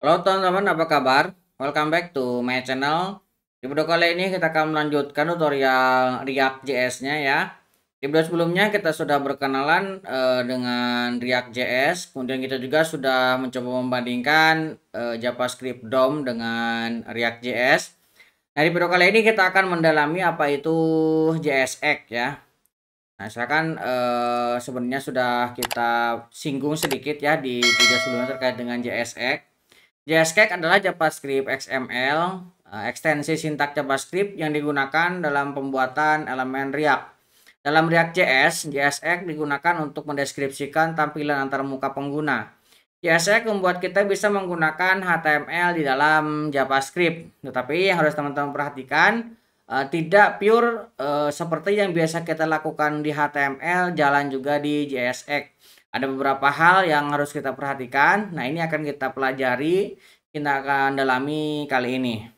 Halo teman-teman, apa kabar? Welcome back to my channel. Di video kali ini kita akan melanjutkan tutorial React JS-nya ya. Di video sebelumnya kita sudah berkenalan dengan React JS, kemudian kita juga sudah mencoba membandingkan JavaScript DOM dengan React JS. Nah, di video kali ini kita akan mendalami apa itu JSX ya. Nah, misalkan sebenarnya sudah kita singgung sedikit ya di video sebelumnya terkait dengan JSX. JSX adalah JavaScript XML, ekstensi sintak JavaScript yang digunakan dalam pembuatan elemen React. Dalam React JS, JSX digunakan untuk mendeskripsikan tampilan antarmuka pengguna. JSX membuat kita bisa menggunakan HTML di dalam JavaScript. Tetapi yang harus teman-teman perhatikan, tidak pure seperti yang biasa kita lakukan di HTML, jalan juga di JSX. Ada beberapa hal yang harus kita perhatikan. Nah, ini akan kita pelajari, kita akan dalami kali ini.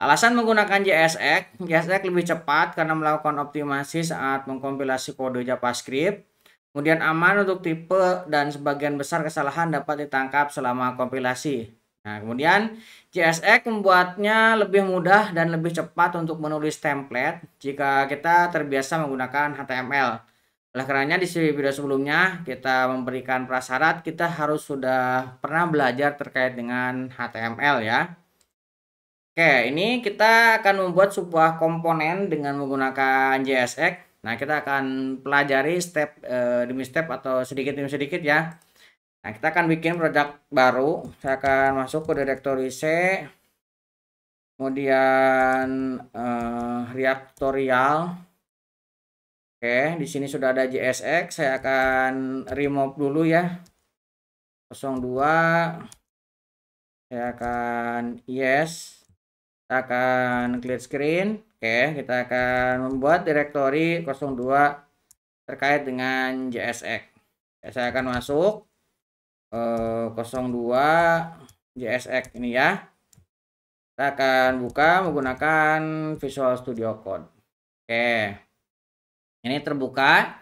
Alasan menggunakan JSX lebih cepat karena melakukan optimasi saat mengkompilasi kode JavaScript. Kemudian aman untuk tipe dan sebagian besar kesalahan dapat ditangkap selama kompilasi. Nah, kemudian JSX membuatnya lebih mudah dan lebih cepat untuk menulis template jika kita terbiasa menggunakan HTML. Oleh karenanya di video sebelumnya kita memberikan prasyarat kita harus sudah pernah belajar terkait dengan HTML ya. Oke, ini kita akan membuat sebuah komponen dengan menggunakan JSX. Nah, kita akan pelajari step demi step atau sedikit demi sedikit ya. Nah, kita akan bikin project baru. Saya akan masuk ke directory C, kemudian React tutorial. Oke, di sini sudah ada JSX. Saya akan remove dulu ya. 02. Saya akan yes. Kita akan clear screen. Oke, kita akan membuat directory 02 terkait dengan JSX. Saya akan masuk 02 JSX ini ya. Kita akan buka menggunakan Visual Studio Code. Oke, ini terbuka.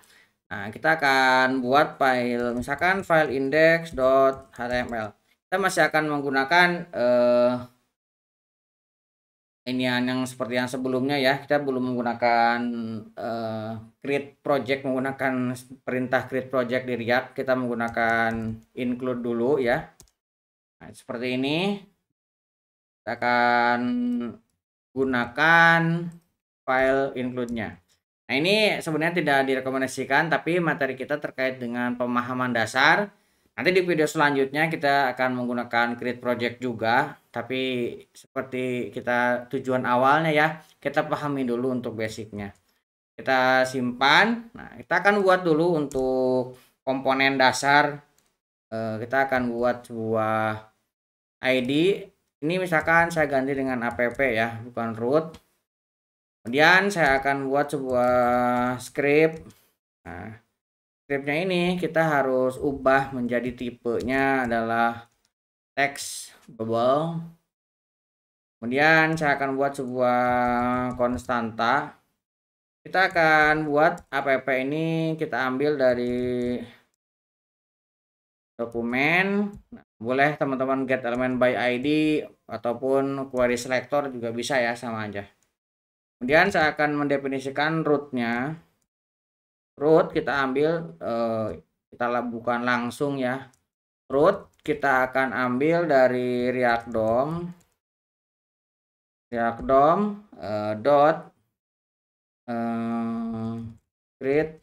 Nah, kita akan buat file, misalkan file index.html. Kita masih akan menggunakan ini yang seperti yang sebelumnya ya. Kita belum menggunakan create project, menggunakan perintah create project di React. Kita menggunakan include dulu ya. Nah, seperti ini. Kita akan gunakan file include-nya. Nah, ini sebenarnya tidak direkomendasikan, tapi materi kita terkait dengan pemahaman dasar. Nanti di video selanjutnya kita akan menggunakan create project juga, tapi seperti kita tujuan awalnya ya, kita pahami dulu untuk basicnya. Kita simpan. Nah, kita akan buat dulu untuk komponen dasar. Kita akan buat sebuah ID. Ini misalkan saya ganti dengan app ya, bukan root. Kemudian saya akan buat sebuah script. Nah, scriptnya ini kita harus ubah menjadi tipenya adalah text bubble. Kemudian saya akan buat sebuah konstanta. Kita akan buat app ini kita ambil dari dokumen. Nah, boleh teman-teman get element by ID ataupun query selector juga bisa ya, sama aja. Kemudian saya akan mendefinisikan rootnya. Root kita ambil, kita bukan langsung ya. Root kita akan ambil dari React DOM. React DOM dot create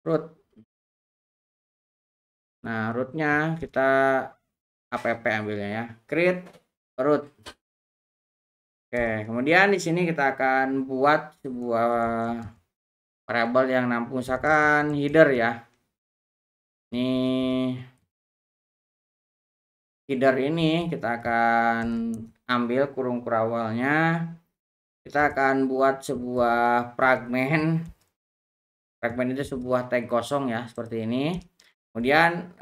root. Nah, rootnya kita app ambilnya ya. Create root. Oke, kemudian di sini kita akan buat sebuah variabel yang nampung misalkan header ya. Ini header ini kita akan ambil kurung kurawalnya. Kita akan buat sebuah fragment. Fragment itu sebuah tag kosong ya, seperti ini. Kemudian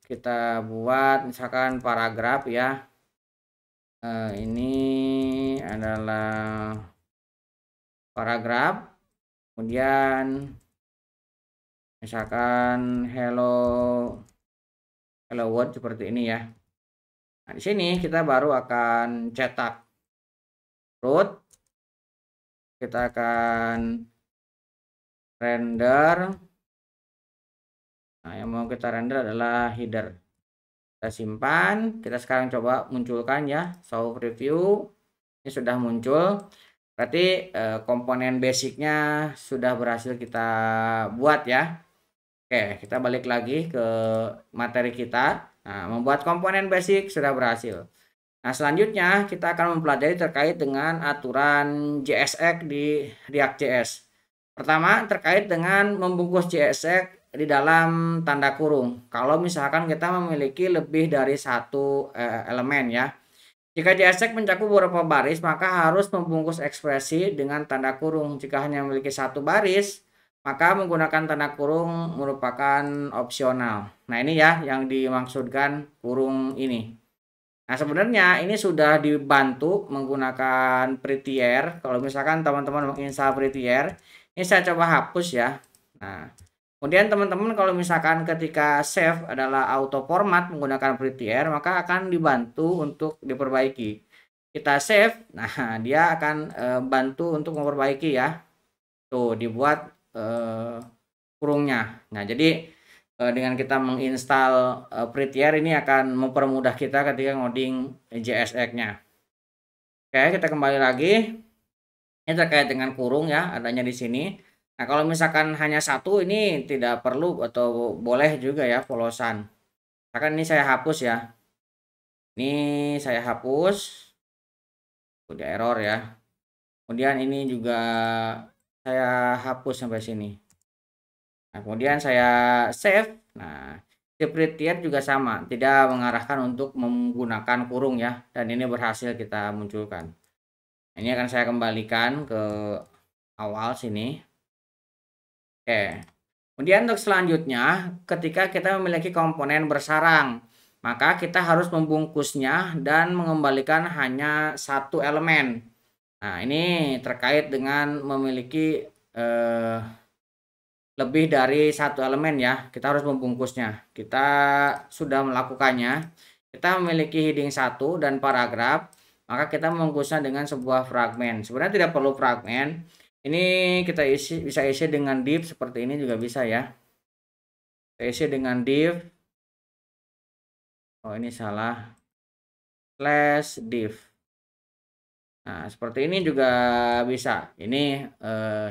kita buat misalkan paragraf ya. Ini adalah paragraf. Kemudian Misalkan hello world seperti ini ya. Nah, di sini kita baru akan cetak root. Kita akan render. Nah, yang mau kita render adalah header. Kita simpan. Kita sekarang coba munculkan ya. Show preview. Ini sudah muncul. Berarti komponen basicnya sudah berhasil kita buat ya. Oke, kita balik lagi ke materi kita. Nah, membuat komponen basic sudah berhasil. Nah, selanjutnya kita akan mempelajari terkait dengan aturan JSX di React.js. Pertama, terkait dengan membungkus JSX di dalam tanda kurung. Kalau misalkan kita memiliki lebih dari satu elemen ya. Jika JSX mencakup beberapa baris, maka harus membungkus ekspresi dengan tanda kurung. Jika hanya memiliki satu baris, maka menggunakan tanda kurung merupakan opsional. Nah, ini ya yang dimaksudkan kurung ini. Nah, sebenarnya ini sudah dibantu menggunakan Prettier. Kalau misalkan teman-teman menginstal Prettier, ini saya coba hapus ya. Nah, kemudian teman-teman kalau misalkan ketika save adalah auto format menggunakan Prettier, maka akan dibantu untuk diperbaiki. Kita save, nah dia akan bantu untuk memperbaiki ya. Tuh, dibuat kurungnya. Nah, jadi dengan kita menginstal Prettier ini akan mempermudah kita ketika ngoding JSX-nya. Oke, kita kembali lagi. Ini terkait dengan kurung ya, adanya di sini. Nah, kalau misalkan hanya satu ini tidak perlu atau boleh juga ya polosan. Misalkan ini saya hapus ya. Ini saya hapus. Udah error ya. Kemudian ini juga saya hapus sampai sini. Nah, kemudian saya save. Nah, Prettier juga sama, tidak mengarahkan untuk menggunakan kurung ya, dan ini berhasil kita munculkan. Ini akan saya kembalikan ke awal sini. Oke. Kemudian untuk selanjutnya, ketika kita memiliki komponen bersarang, maka kita harus membungkusnya dan mengembalikan hanya satu elemen. Nah, ini terkait dengan memiliki lebih dari satu elemen ya, kita harus membungkusnya. Kita sudah melakukannya. Kita memiliki heading 1 dan paragraf, maka kita membungkusnya dengan sebuah fragmen. Sebenarnya tidak perlu fragmen. Ini kita bisa isi dengan div seperti ini juga bisa ya. Kita isi dengan div. Oh, ini salah. /div. Nah, seperti ini juga bisa. Ini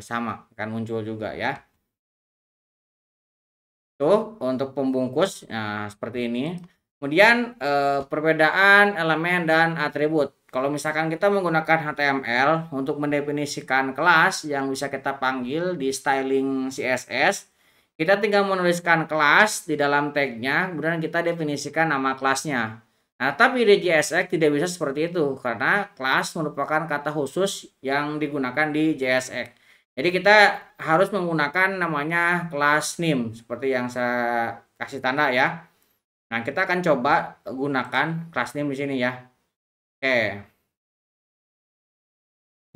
sama akan muncul juga ya. Tuh untuk pembungkus, nah seperti ini. Kemudian perbedaan elemen dan atribut. Kalau misalkan kita menggunakan HTML untuk mendefinisikan kelas yang bisa kita panggil di styling CSS, kita tinggal menuliskan kelas di dalam tagnya, kemudian kita definisikan nama kelasnya. Nah, tapi di JSX tidak bisa seperti itu, karena kelas merupakan kata khusus yang digunakan di JSX. Jadi kita harus menggunakan namanya class name seperti yang saya kasih tanda ya. Nah, kita akan coba gunakan class name di sini ya. Oke.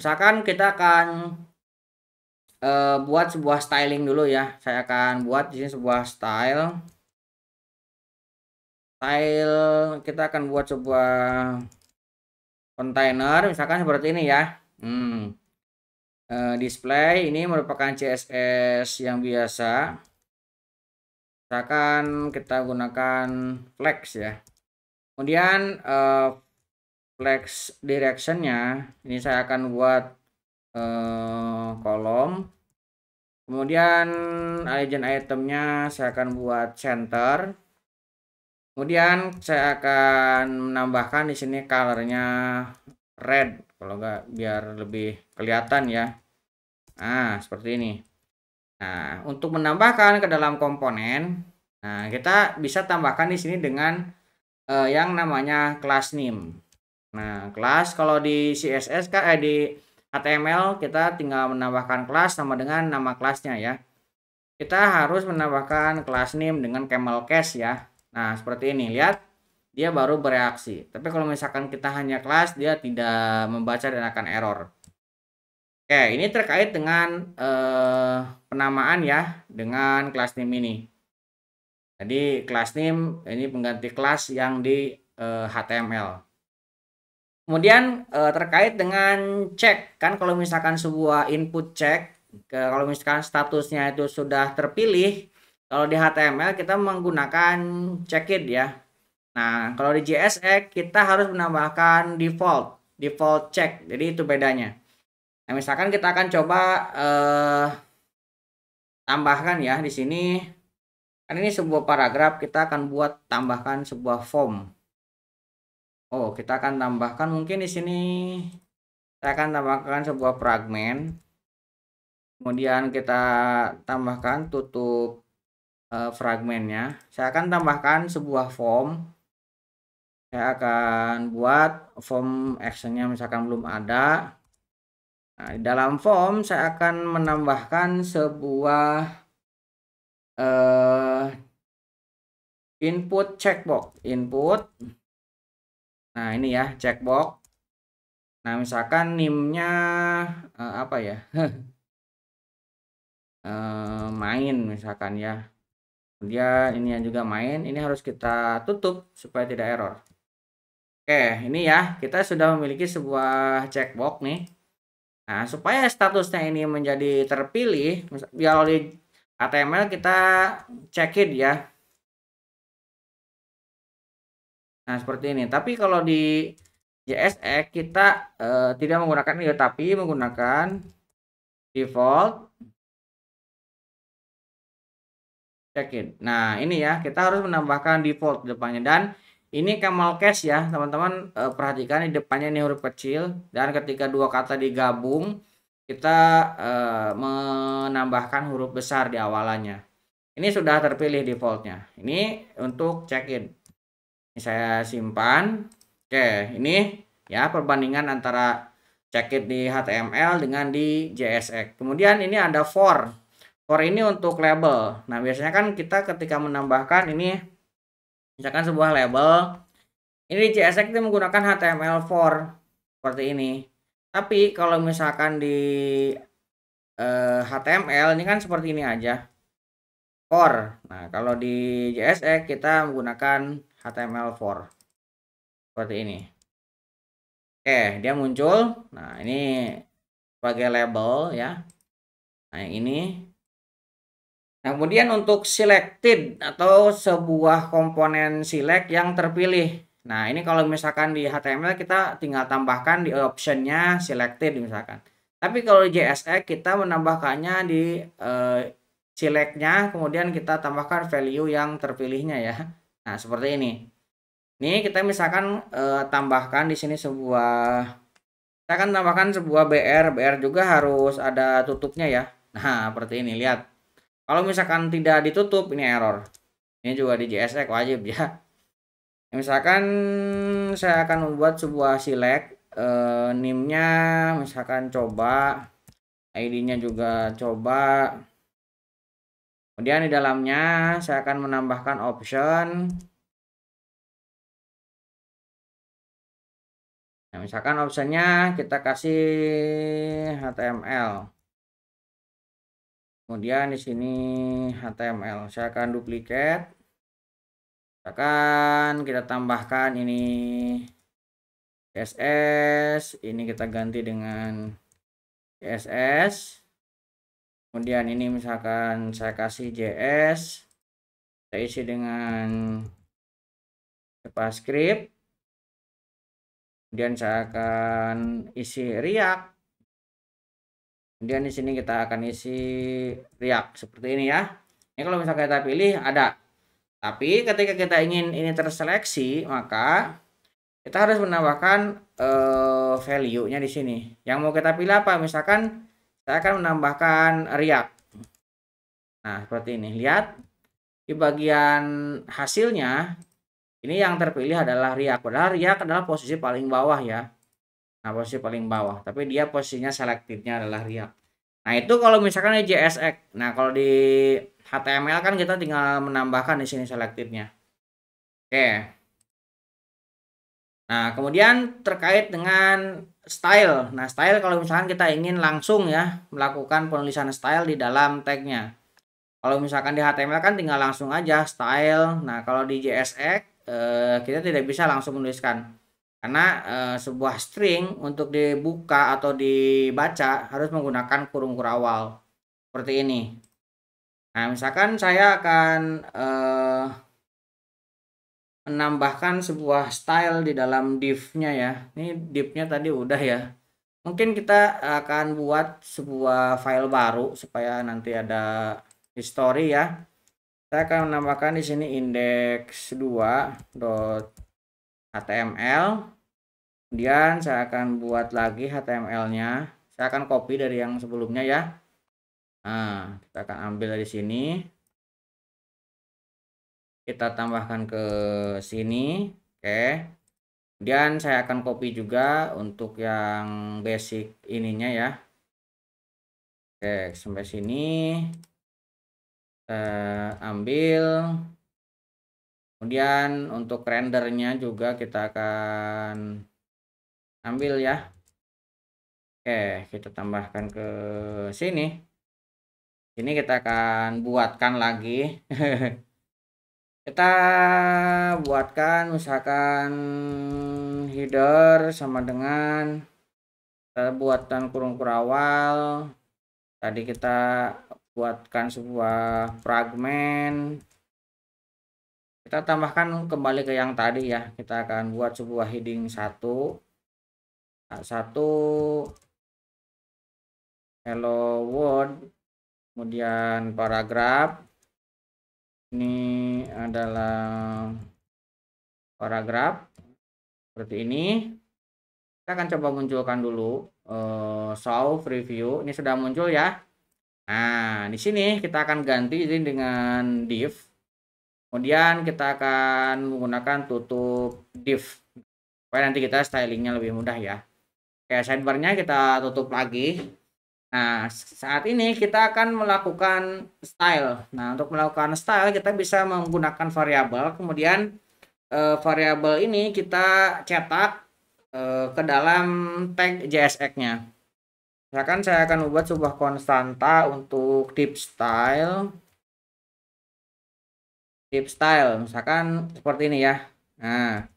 Misalkan kita akan buat sebuah styling dulu ya. Saya akan buat di sini sebuah style. Kita akan buat sebuah container misalkan seperti ini ya. Display ini merupakan CSS yang biasa. Misalkan kita gunakan flex ya. Kemudian flex directionnya ini saya akan buat kolom. Kemudian agent itemnya saya akan buat center. Kemudian saya akan menambahkan di sini colornya red, kalau enggak biar lebih kelihatan ya. Nah, seperti ini. Nah, untuk menambahkan ke dalam komponen, nah kita bisa tambahkan di sini dengan yang namanya class name. Nah, kelas kalau di CSS di HTML kita tinggal menambahkan kelas sama dengan nama kelasnya ya. Kita harus menambahkan class name dengan camel case ya. Nah, seperti ini. Lihat, dia baru bereaksi. Tapi kalau misalkan kita hanya kelas, dia tidak membaca dan akan error. Oke, ini terkait dengan penamaan ya dengan class name ini. Jadi class name ini pengganti kelas yang di HTML. Kemudian terkait dengan cek, kan kalau misalkan sebuah input cek, kalau misalkan statusnya itu sudah terpilih, kalau di HTML kita menggunakan checkit ya. Nah, kalau di JSX kita harus menambahkan default check. Jadi itu bedanya. Nah, misalkan kita akan coba tambahkan ya di sini. Kan ini sebuah paragraf, kita akan buat tambahkan sebuah form. Oh, kita akan tambahkan mungkin di sini saya akan tambahkan sebuah fragmen. Kemudian kita tambahkan tutup fragmennya. Saya akan tambahkan sebuah form. Saya akan buat form actionnya misalkan belum ada. Nah, di dalam form saya akan menambahkan sebuah input checkbox. Nah, ini ya checkbox. Nah, misalkan NIM-nya apa ya? Main misalkan ya. Kemudian ini yang juga main, ini harus kita tutup supaya tidak error. Oke, ini ya, kita sudah memiliki sebuah checkbox nih. Nah, supaya statusnya ini menjadi terpilih, kalau di HTML kita check it ya. Nah, seperti ini. Tapi kalau di JSX kita tidak menggunakan ini, tapi menggunakan default check it. Nah, ini ya, kita harus menambahkan default depannya, dan ini camel case ya, teman-teman. Perhatikan di depannya ini huruf kecil, dan ketika dua kata digabung kita menambahkan huruf besar di awalannya. Ini sudah terpilih defaultnya. Ini untuk check in. Ini saya simpan. Oke, ini ya perbandingan antara check it di HTML dengan di JSX. Kemudian ini ada for. For ini untuk label. Nah, biasanya kan kita ketika menambahkan ini misalkan sebuah label, ini di JSX itu menggunakan HTML4 seperti ini. Tapi kalau misalkan di HTML ini kan seperti ini aja, for. Nah, kalau di JSX kita menggunakan HTML4 seperti ini. Oke, dia muncul. Nah, ini sebagai label ya. Nah, yang ini. Nah, kemudian untuk selected atau sebuah komponen select yang terpilih. Nah, ini kalau misalkan di HTML kita tinggal tambahkan di optionnya selected misalkan. Tapi kalau di JSX kita menambahkannya di selectnya, kemudian kita tambahkan value yang terpilihnya ya. Nah, seperti ini. Ini kita misalkan tambahkan di sini kita akan tambahkan sebuah BR juga harus ada tutupnya ya. Nah, seperti ini, lihat. Kalau misalkan tidak ditutup, ini error. Ini juga di JSX wajib ya. Misalkan saya akan membuat sebuah select, NIM-nya misalkan coba, ID-nya juga coba. Kemudian di dalamnya saya akan menambahkan option. Nah, misalkan optionnya kita kasih HTML. Kemudian di sini HTML. Saya akan duplicate. Misalkan kita tambahkan ini CSS, ini kita ganti dengan CSS. Kemudian ini misalkan saya kasih JS, saya isi dengan JavaScript. Kemudian saya akan isi React. Kemudian di sini kita akan isi React seperti ini ya. Ini kalau misalkan kita pilih ada. Tapi ketika kita ingin ini terseleksi, maka kita harus menambahkan value-nya di sini. Yang mau kita pilih apa? Misalkan saya akan menambahkan React. Nah, seperti ini. Lihat di bagian hasilnya, ini yang terpilih adalah React. Padahal React adalah posisi paling bawah ya. Nah, posisi paling bawah. Tapi dia posisinya selected-nya adalah React. Nah, itu kalau misalkan di JSX. Nah, kalau di HTML kan kita tinggal menambahkan di sini selected-nya. Oke. Nah, kemudian terkait dengan style. Nah, style kalau misalkan kita ingin langsung ya melakukan penulisan style di dalam tagnya. Kalau misalkan di HTML kan tinggal langsung aja style. Nah, kalau di JSX kita tidak bisa langsung menuliskan. Karena sebuah string untuk dibuka atau dibaca harus menggunakan kurung kurawal. Seperti ini. Nah, misalkan saya akan menambahkan sebuah style di dalam div-nya ya. Ini div-nya tadi udah ya. Mungkin kita akan buat sebuah file baru supaya nanti ada history ya. Saya akan menambahkan di sini index2.html. Kemudian saya akan buat lagi HTML-nya. Saya akan copy dari yang sebelumnya ya. Nah, kita akan ambil dari sini. Kita tambahkan ke sini. Oke. Kemudian saya akan copy juga untuk yang basic ininya ya. Oke, sampai sini. Ambil. Kemudian untuk rendernya juga kita akan ambil ya. Oke, kita tambahkan ke sini. Ini kita akan buatkan lagi. Kita buatkan misalkan header sama dengan kita buatkan kurung kurawal. Tadi kita buatkan sebuah fragmen. Kita tambahkan kembali ke yang tadi ya. Kita akan buat sebuah heading 1 hello world, kemudian paragraf. Ini adalah paragraf seperti ini. Kita akan coba munculkan dulu show preview. Ini sudah muncul ya. Nah, di sini kita akan ganti ini dengan div. Kemudian kita akan menggunakan tutup div supaya nanti kita stylingnya lebih mudah ya. Oke, sidebarnya kita tutup lagi. Nah, saat ini kita akan melakukan style. Nah, untuk melakukan style kita bisa menggunakan variabel. Kemudian variabel ini kita cetak ke dalam tag JSX-nya. Misalkan saya akan membuat sebuah konstanta untuk tip style. Tip style, misalkan seperti ini ya. Nah,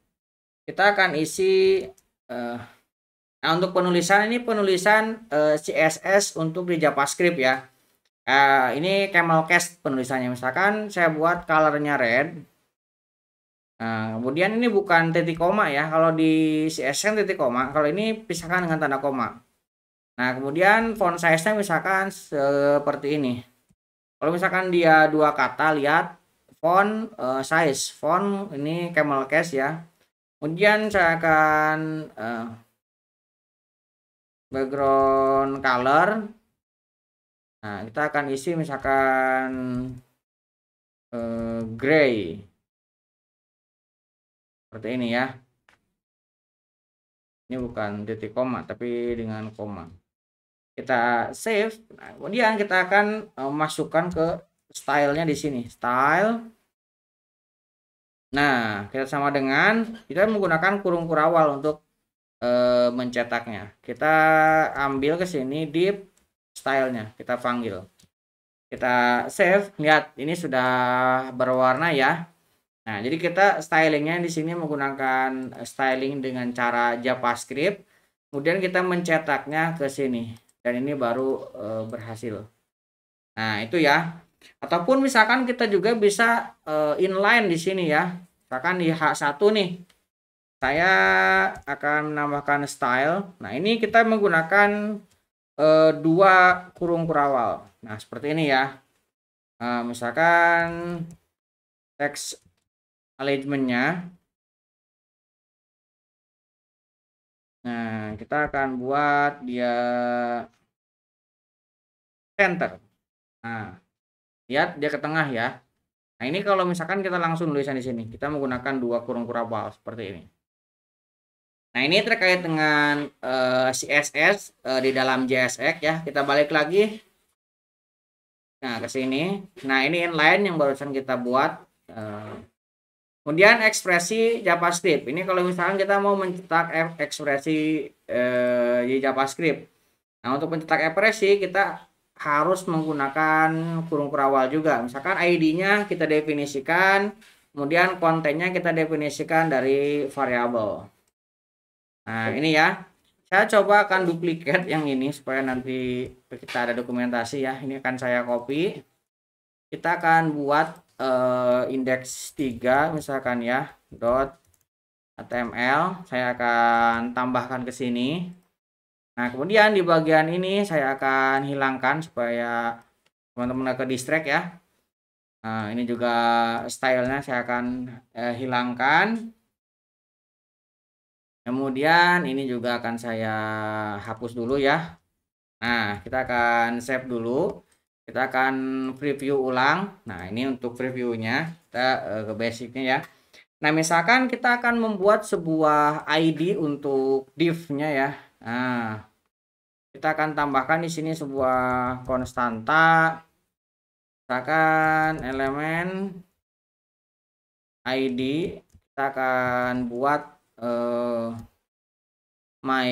kita akan isi nah, untuk penulisan ini penulisan CSS untuk di JavaScript ya. Ini camel case penulisannya. Misalkan saya buat colornya red. Nah, kemudian ini bukan titik koma ya. Kalau di CSS kan titik koma. Kalau ini pisahkan dengan tanda koma. Nah, kemudian font size-nya misalkan seperti ini. Kalau misalkan dia dua kata, lihat font size. Font ini camel case ya. Kemudian saya akan background color. Nah, kita akan isi misalkan gray seperti ini ya. Ini bukan titik koma tapi dengan koma. Kita save. Nah, kemudian kita akan masukkan ke stylenya di sini, style. Nah, kita sama dengan kita menggunakan kurung kurawal untuk mencetaknya. Kita ambil ke sini div stylenya, kita panggil. Kita save, lihat ini sudah berwarna ya. Nah, jadi kita stylingnya di sini menggunakan styling dengan cara JavaScript. Kemudian kita mencetaknya ke sini dan ini baru berhasil. Nah, itu ya. Ataupun misalkan kita juga bisa inline di sini ya. Misalkan di H1 nih. Saya akan menambahkan style. Nah, ini kita menggunakan dua kurung kurawal. Nah, seperti ini ya. Misalkan teks alignment-nya. Nah, kita akan buat dia center. Nah, lihat dia ke tengah ya. Nah, ini kalau misalkan kita langsung tulisan di sini, kita menggunakan dua kurung kurawal seperti ini. Nah, ini terkait dengan CSS di dalam JSX ya. Kita balik lagi. Nah, ke sini. Nah, ini inline yang barusan kita buat. Kemudian ekspresi JavaScript. Ini kalau misalkan kita mau mencetak ekspresi di JavaScript. Nah, untuk mencetak ekspresi kita harus menggunakan kurung kurawal juga. Misalkan ID-nya kita definisikan, kemudian kontennya kita definisikan dari variabel. Nah, ini ya. Saya coba akan duplikat yang ini supaya nanti kita ada dokumentasi ya. Ini akan saya copy. Kita akan buat indeks 3 misalkan ya, .html. Saya akan tambahkan ke sini. Nah, kemudian di bagian ini saya akan hilangkan supaya teman-teman ke distract ya. Nah, ini juga stylenya saya akan hilangkan. Kemudian ini juga akan saya hapus dulu ya. Nah, kita akan save dulu. Kita akan preview ulang. Nah, ini untuk previewnya kita ke basicnya ya. Nah, misalkan kita akan membuat sebuah ID untuk div-nya ya. Nah, kita akan tambahkan di sini sebuah konstanta. Misalkan elemen ID, kita akan buat my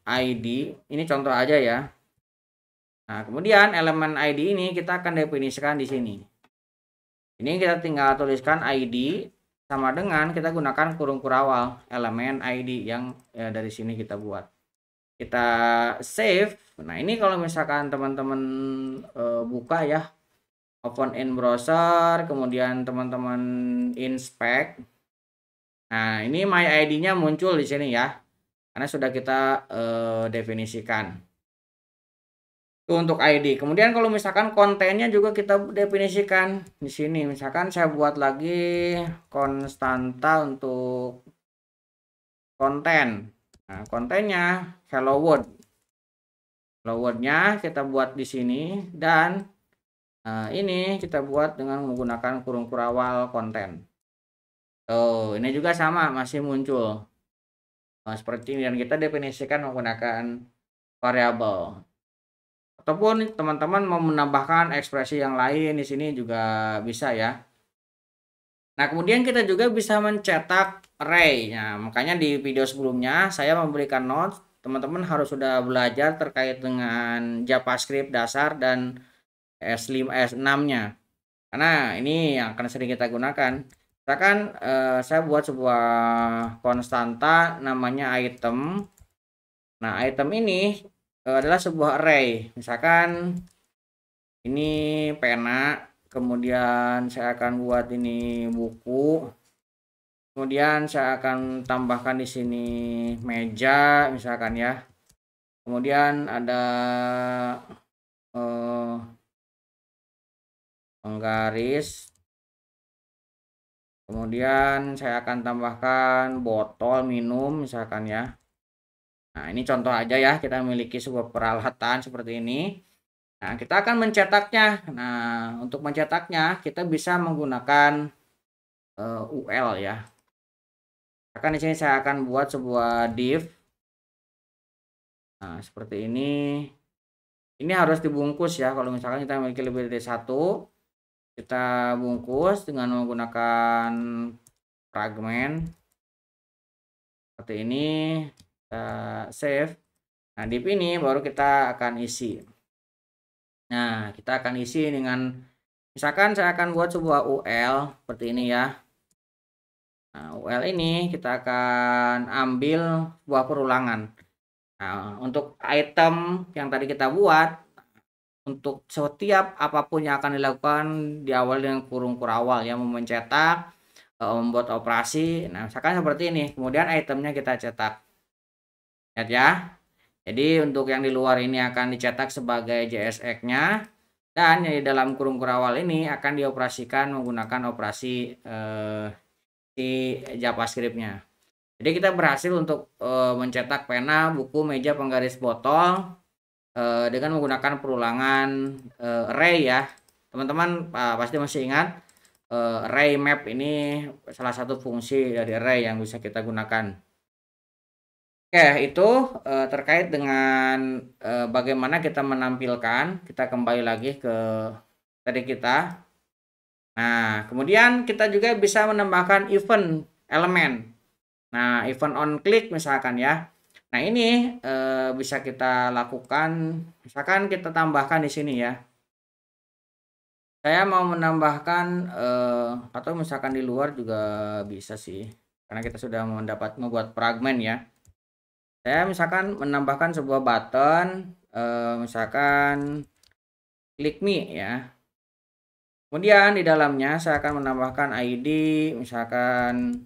ID. Ini contoh aja ya. Nah, kemudian elemen ID ini kita akan definisikan di sini. Ini kita tinggal tuliskan ID sama dengan kita gunakan kurung kurawal elemen ID yang dari sini kita buat. Kita save. Nah, ini kalau misalkan teman-teman buka ya, open in browser, kemudian teman-teman inspect. Nah, ini my ID-nya muncul di sini ya. Karena sudah kita definisikan. Itu untuk ID. Kemudian kalau misalkan kontennya juga kita definisikan di sini. Misalkan saya buat lagi konstanta untuk konten. Nah, kontennya hello world. Hello world-nya kita buat di sini dan ini kita buat dengan menggunakan kurung kurawal konten. Oh, ini juga sama masih muncul. Seperti ini dan kita definisikan menggunakan variabel. Ataupun teman-teman mau menambahkan ekspresi yang lain di sini juga bisa ya. Nah, kemudian kita juga bisa mencetak array. Nah, makanya di video sebelumnya saya memberikan notes, teman-teman harus sudah belajar terkait dengan JavaScript dasar dan S5 S6-nya. Karena ini yang akan sering kita gunakan. Misalkan saya buat sebuah konstanta namanya item. Nah, item ini adalah sebuah array. Misalkan ini pena, kemudian saya akan buat ini buku. Kemudian saya akan tambahkan di sini meja misalkan ya. Kemudian ada penggaris. Kemudian saya akan tambahkan botol minum misalkan ya. Nah, ini contoh aja ya, kita memiliki sebuah peralatan seperti ini. Nah, kita akan mencetaknya. Nah, untuk mencetaknya kita bisa menggunakan UL ya. Akan di sini saya akan buat sebuah div. Nah, seperti ini. Ini harus dibungkus ya. Kalau misalkan kita memiliki lebih dari satu, kita bungkus dengan menggunakan fragment. Seperti ini. Kita save. Nah, div ini baru kita akan isi. Nah, kita akan isi dengan misalkan saya akan buat sebuah UL seperti ini ya. Nah, UL ini kita akan ambil sebuah perulangan. Nah, untuk item yang tadi kita buat, untuk setiap apapun yang akan dilakukan diawali dengan kurung kurawal yang mencetak, membuat operasi. Nah, misalkan seperti ini. Kemudian itemnya kita cetak. Lihat ya. Jadi untuk yang di luar ini akan dicetak sebagai JSX-nya dan yang di dalam kurung kurawal ini akan dioperasikan menggunakan operasi di JavaScript-nya. Jadi kita berhasil untuk mencetak pena, buku, meja, penggaris, botol dengan menggunakan perulangan array ya. Teman-teman pasti masih ingat array map ini salah satu fungsi dari array yang bisa kita gunakan. Oke, itu terkait dengan bagaimana kita menampilkan. Kita kembali lagi ke tadi kita. Nah, kemudian kita juga bisa menambahkan event elemen. Nah, event on click misalkan ya. Nah, ini bisa kita lakukan, misalkan kita tambahkan di sini ya. Saya mau menambahkan atau misalkan di luar juga bisa sih. Karena kita sudah membuat fragmen ya. Saya misalkan menambahkan sebuah button, misalkan klik me ya. Kemudian di dalamnya saya akan menambahkan ID, misalkan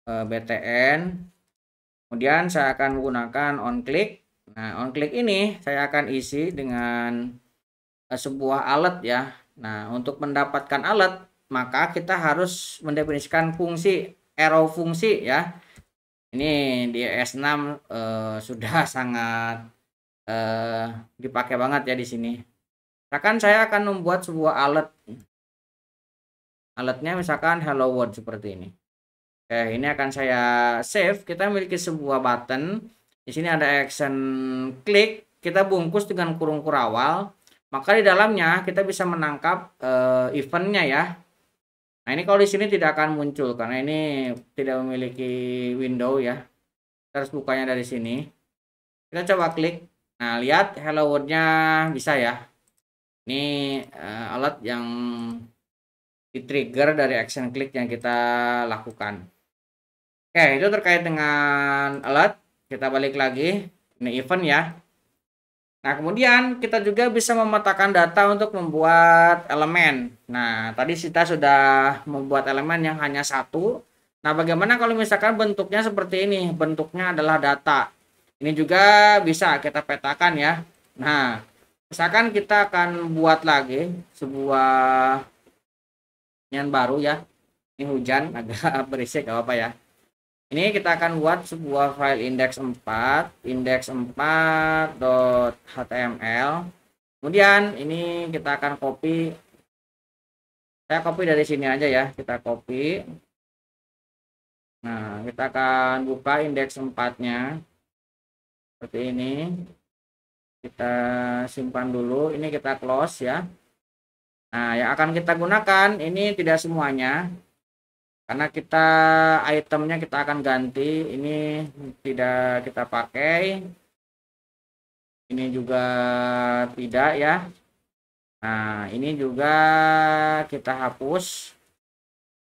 BTN. Kemudian saya akan menggunakan on click. Nah, on click ini saya akan isi dengan sebuah alat ya. Nah, untuk mendapatkan alat, maka kita harus mendefinisikan fungsi, arrow fungsi ya. Ini di S6 sudah sangat dipakai banget ya di sini. Misalkan saya akan membuat sebuah alat. Alatnya misalkan hello world seperti ini. Oke, ini akan saya save. Kita memiliki sebuah button. Di sini ada action klik. Kita bungkus dengan kurung kurawal. Maka di dalamnya kita bisa menangkap eventnya ya. Nah, ini kalau di sini tidak akan muncul karena ini tidak memiliki window ya. Kita harus bukanya dari sini. Kita coba klik. Nah, lihat hello world-nya bisa ya. Ini alat yang di-trigger dari action klik yang kita lakukan. Oke, itu terkait dengan alat. Kita balik lagi. Ini event ya. Nah, kemudian kita juga bisa memetakan data untuk membuat elemen. Nah, tadi kita sudah membuat elemen yang hanya satu. Nah, bagaimana kalau misalkan bentuknya seperti ini? Bentuknya adalah data. Ini juga bisa kita petakan ya. Nah, misalkan kita akan buat lagi sebuah yang baru ya. Ini hujan, agak berisik, gak apa-apa ya. Ini kita akan buat sebuah file index4.html. Kemudian ini kita akan copy. Saya copy dari sini aja ya, kita copy. Nah, kita akan buka indeks 4-nya. Seperti ini. Kita simpan dulu, ini kita close ya. Nah, yang akan kita gunakan ini tidak semuanya. Karena kita itemnya kita akan ganti, ini tidak kita pakai, ini juga tidak ya. Nah, ini juga kita hapus.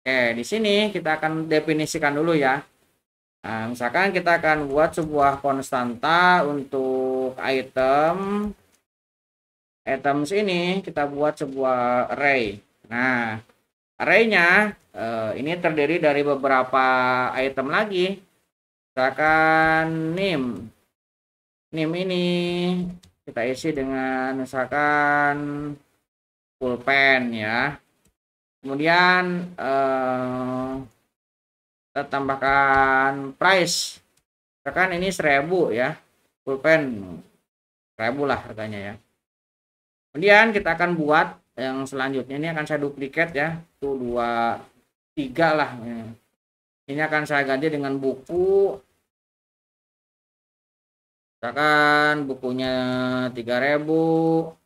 Oke, di sini kita akan definisikan dulu ya. Nah, misalkan kita akan buat sebuah konstanta untuk items ini kita buat sebuah array. Nah, arraynya ini terdiri dari beberapa item lagi. Misalkan name ini kita isi dengan misalkan pulpen ya. Kemudian kita tambahkan price. Misalkan ini 1000 ya. Pulpen 1000 lah harganya ya. Kemudian kita akan buat yang selanjutnya, ini akan saya duplikat ya. Tuh 2 3 lah. Ini akan saya ganti dengan buku. Misalkan bukunya 3000.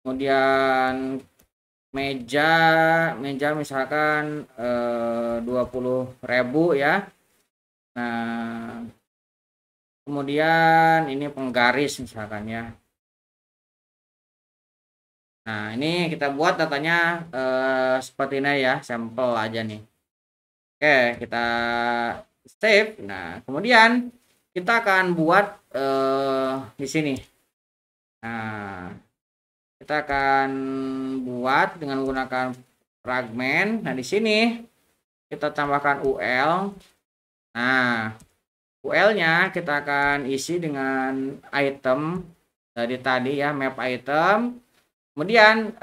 Kemudian meja misalkan 20.000 ya. Nah, kemudian ini penggaris misalkan ya. Nah, ini kita buat datanya seperti ini ya, sampel aja nih. Oke, kita save. Nah, kemudian kita akan buat di sini. Nah, kita akan buat dengan menggunakan fragmen. Nah, di sini kita tambahkan UL. Nah, UL-nya kita akan isi dengan item dari tadi ya, map item. Kemudian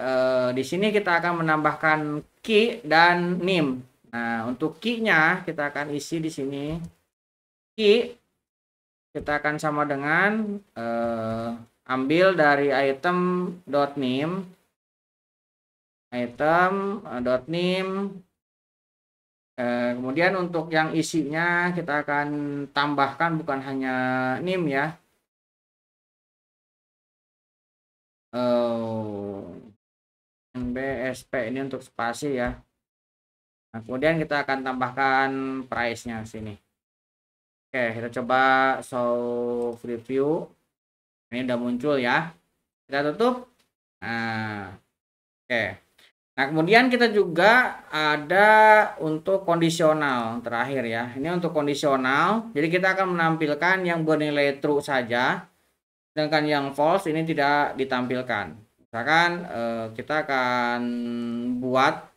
di sini kita akan menambahkan key dan name. Nah, untuk key-nya kita akan isi di sini. Key kita akan sama dengan ambil dari item.name kemudian untuk yang isinya kita akan tambahkan bukan hanya name ya. NBSP ini untuk spasi ya. Nah, kemudian kita akan tambahkan price-nya sini. Oke, kita coba show preview. Ini udah muncul ya. Kita tutup. Nah, oke. Nah, kemudian kita juga ada untuk kondisional terakhir ya. Ini untuk kondisional. Jadi kita akan menampilkan yang bernilai true saja. Sedangkan yang false ini tidak ditampilkan. Misalkan kita akan buat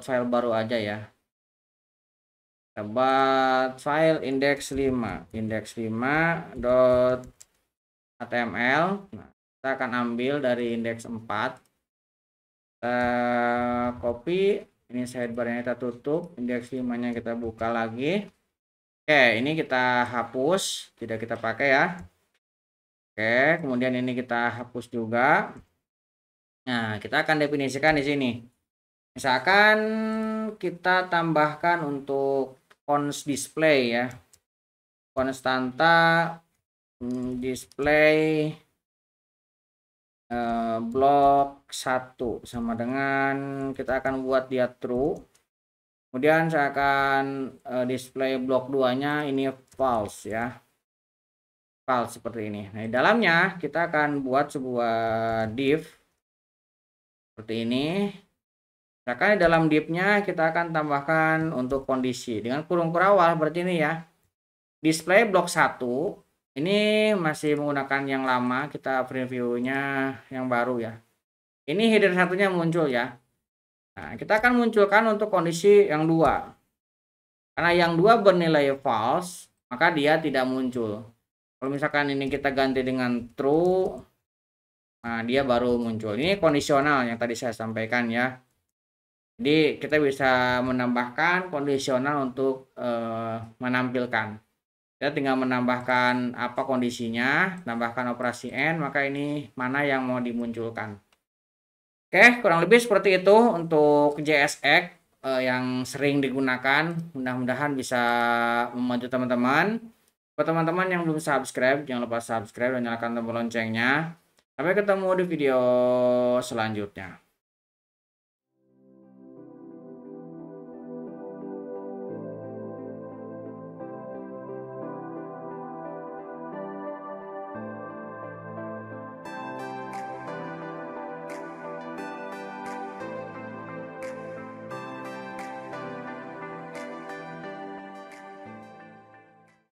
file baru aja ya. Kita buat file index5.html. Nah, kita akan ambil dari index 4. Kita copy, ini sidebarnya kita tutup, index 5-nya kita buka lagi. Oke, ini kita hapus, tidak kita pakai ya. Oke, kemudian ini kita hapus juga. Nah, kita akan definisikan di sini. Misalkan kita tambahkan untuk const display ya. Konstanta display blok 1 sama dengan kita akan buat dia true. Kemudian saya akan display blok 2-nya ini false ya. False seperti ini. Nah, di dalamnya kita akan buat sebuah div seperti ini. Misalkan di dalam div-nya kita akan tambahkan untuk kondisi dengan kurung kurawal berarti ini ya. Display blok 1 ini masih menggunakan yang lama, kita previewnya yang baru ya. Ini header satunya muncul ya. Nah, kita akan munculkan untuk kondisi yang 2. Karena yang 2 bernilai false, maka dia tidak muncul. Kalau misalkan ini kita ganti dengan true, nah dia baru muncul. Ini kondisional yang tadi saya sampaikan ya. Jadi kita bisa menambahkan kondisional untuk menampilkan. Kita tinggal menambahkan apa kondisinya, tambahkan operasi N, maka ini mana yang mau dimunculkan. Oke, kurang lebih seperti itu untuk JSX yang sering digunakan. Mudah-mudahan bisa membantu teman-teman. Buat teman-teman yang belum subscribe, jangan lupa subscribe dan nyalakan tombol loncengnya. Sampai ketemu di video selanjutnya.